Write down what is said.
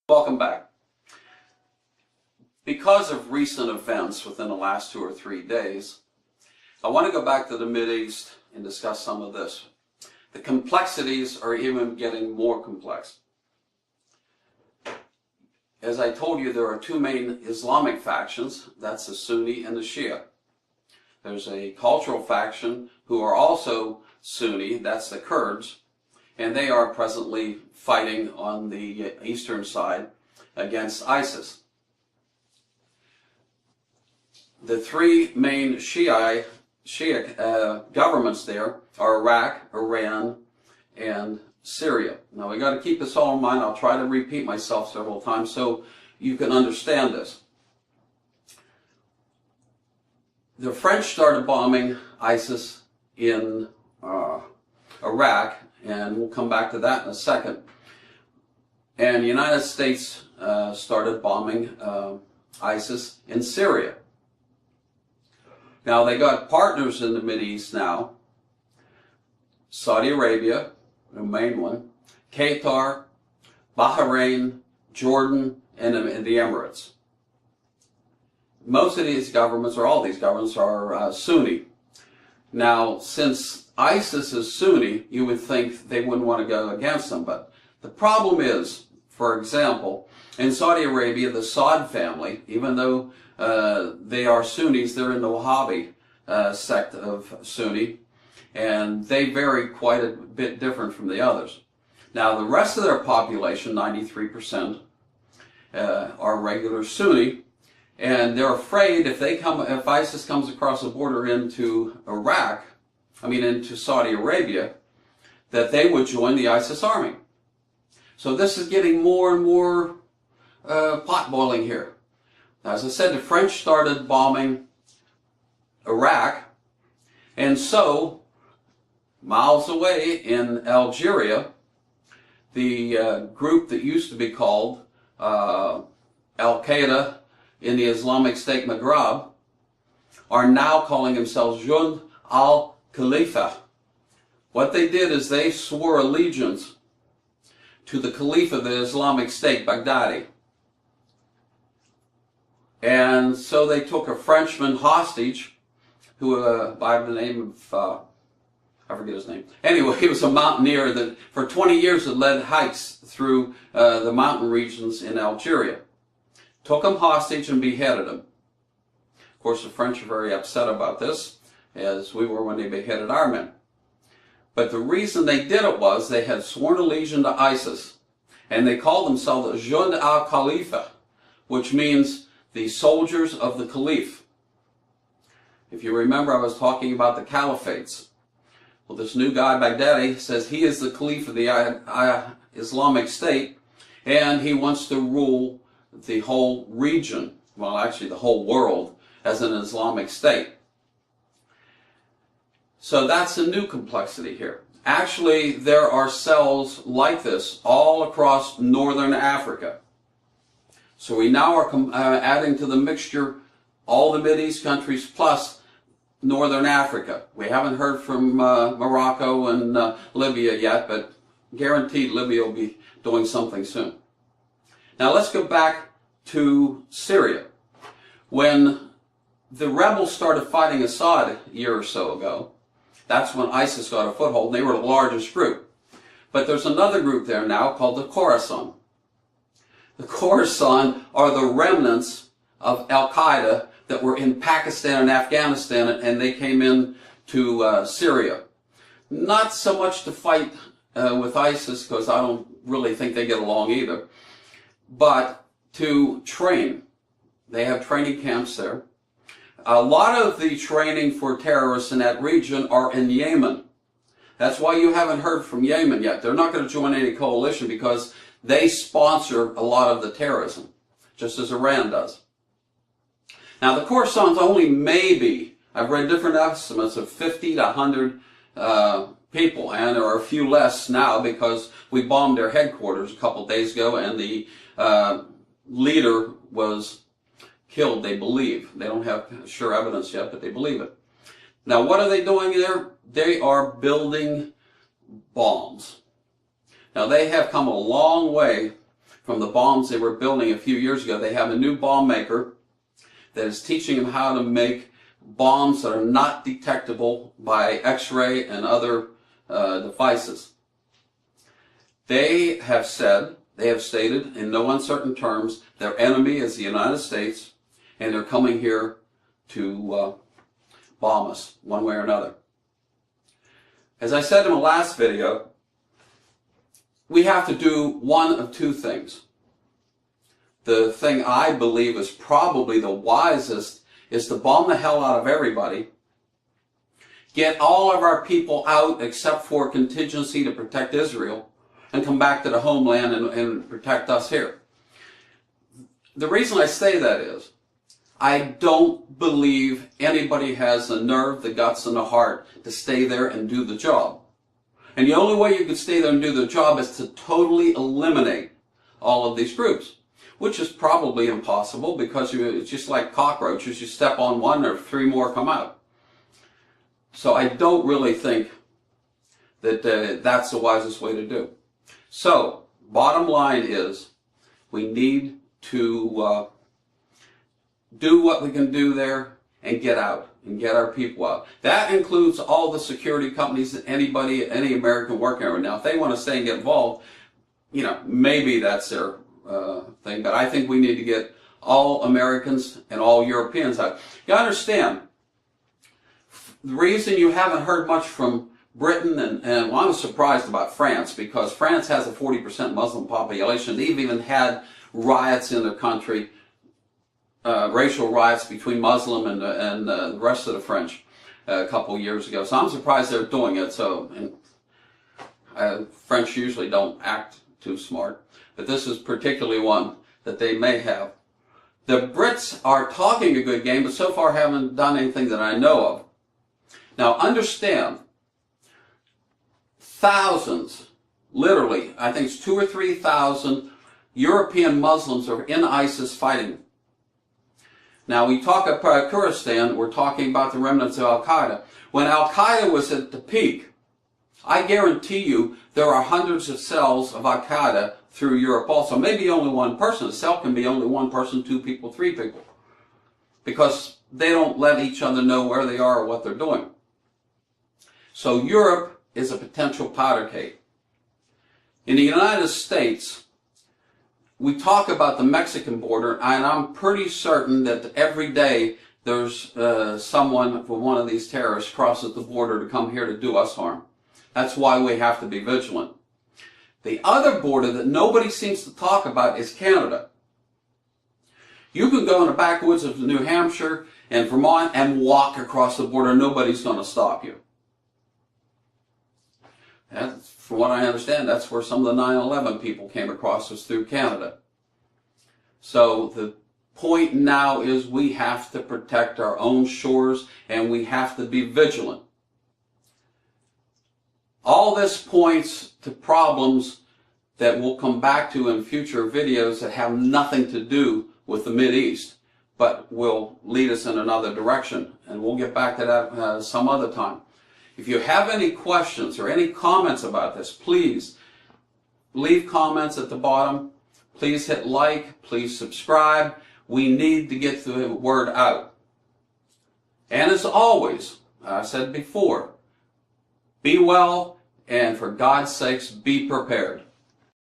Welcome back. Because of recent events within the last 2 or 3 days, I want to go back to the Mideast and discuss some of this. The complexities are even getting more complex. As I told you, there are two main Islamic factions. That's the Sunni and the Shia. There's a cultural faction who are also Sunni, that's the Kurds, and they are presently fighting on the eastern side against ISIS. The three main Shia governments there are Iraq, Iran, and Syria. Now we got to keep this all in mind. I'll try to repeat myself several times so you can understand this. The French started bombing ISIS in Iraq, and we'll come back to that in a second. And the United States started bombing ISIS in Syria. Now they got partners in the Mideast now. Saudi Arabia, the main one, Qatar, Bahrain, Jordan, and the Emirates. Most of these governments, or all these governments, are Sunni. Now, since ISIS is Sunni, you would think they wouldn't want to go against them. But the problem is, for example, in Saudi Arabia, the Saud family, even though they are Sunnis, they're in the Wahhabi sect of Sunni, and they vary quite a bit different from the others. Now, the rest of their population, 93%, are regular Sunni, and they're afraid if ISIS comes across the border into into Saudi Arabia, that they would join the ISIS army. So this is getting more and more pot boiling here. As I said, the French started bombing Iraq, and so miles away in Algeria, the group that used to be called Al-Qaeda in the Islamic State Maghreb are now calling themselves Jund al-Khalifah. What they did is they swore allegiance to the Khalifah of the Islamic State, Baghdadi. And so they took a Frenchman hostage who, by the name of, I forget his name. Anyway, he was a mountaineer that for 20 years had led hikes through the mountain regions in Algeria. Took him hostage and beheaded him. Of course, the French are very upset about this, as we were when they beheaded our men. But the reason they did it was they had sworn allegiance to ISIS, and they called themselves Jund al-Khalifa, which means the soldiers of the Caliph. If you remember, I was talking about the caliphates. Well, this new guy, Baghdadi, says he is the Caliph of the Islamic State, and he wants to rule the whole region, well, actually the whole world, as an Islamic State. So that's a new complexity here. Actually, there are cells like this all across northern Africa. So we now are adding to the mixture all the Mideast countries plus northern Africa. We haven't heard from Morocco and Libya yet, but guaranteed Libya will be doing something soon. Now let's go back to Syria. When the rebels started fighting Assad a year or so ago, that's when ISIS got a foothold. They were the largest group. But there's another group there now called the Khorasan. The Khorasan are the remnants of Al-Qaeda that were in Pakistan and Afghanistan, and they came in to Syria. Not so much to fight with ISIS, because I don't really think they get along either, but to train. They have training camps there. A lot of the training for terrorists in that region are in Yemen. That's why you haven't heard from Yemen yet. They're not going to join any coalition because they sponsor a lot of the terrorism, just as Iran does. Now the Khorasan's only maybe, I've read different estimates of 50 to 100 people, and there are a few less now because we bombed their headquarters a couple of days ago, and the leader was killed, they believe. They don't have sure evidence yet, but they believe it. Now, what are they doing there? They are building bombs. Now, they have come a long way from the bombs they were building a few years ago. They have a new bomb maker that is teaching them how to make bombs that are not detectable by X-ray and other devices. They have stated in no uncertain terms, their enemy is the United States, and they're coming here to bomb us one way or another. As I said in the last video, we have to do one of two things. The thing I believe is probably the wisest is to bomb the hell out of everybody, get all of our people out except for contingency to protect Israel, and come back to the homeland and protect us here. The reason I say that is, I don't believe anybody has the nerve, the guts, and the heart to stay there and do the job. And the only way you can stay there and do the job is to totally eliminate all of these groups, which is probably impossible because it's just like cockroaches. You step on one, or three more come out. So I don't really think that that's the wisest way to do. So, bottom line is, we need to do what we can do there and get out and get our people out. That includes all the security companies and anybody, any American working over. Now, if they want to stay and get involved, you know, maybe that's their thing. But I think we need to get all Americans and all Europeans out. You understand, the reason you haven't heard much from Britain, and well, I'm surprised about France, because France has a 40% Muslim population. They've even had riots in their country, racial riots between Muslim and the rest of the French a couple of years ago. So I'm surprised they're doing it. So French usually don't act too smart, but this is particularly one that they may have. The Brits are talking a good game, but so far haven't done anything that I know of. Now understand, thousands, literally, I think it's 2,000 or 3,000 European Muslims are in ISIS fighting. Now, we talk about Khorasan, we're talking about the remnants of Al-Qaeda. When Al-Qaeda was at the peak, I guarantee you there are hundreds of cells of Al-Qaeda through Europe also. Maybe only one person. A cell can be only one person, two people, three people. Because they don't let each other know where they are or what they're doing. So Europe is a potential powder keg. In the United States, we talk about the Mexican border, and I'm pretty certain that every day there's someone from one of these terrorists crosses the border to come here to do us harm. That's why we have to be vigilant. The other border that nobody seems to talk about is Canada. You can go in the backwoods of New Hampshire and Vermont and walk across the border. Nobody's going to stop you. That's, from what I understand, that's where some of the 9/11 people came across, was through Canada. So the point now is we have to protect our own shores, and we have to be vigilant. All this points to problems that we'll come back to in future videos that have nothing to do with the Mideast, but will lead us in another direction. And we'll get back to that some other time. If you have any questions or any comments about this, please leave comments at the bottom. Please hit like. Please subscribe. We need to get the word out. And as always, I said before, be well, and for God's sakes, be prepared.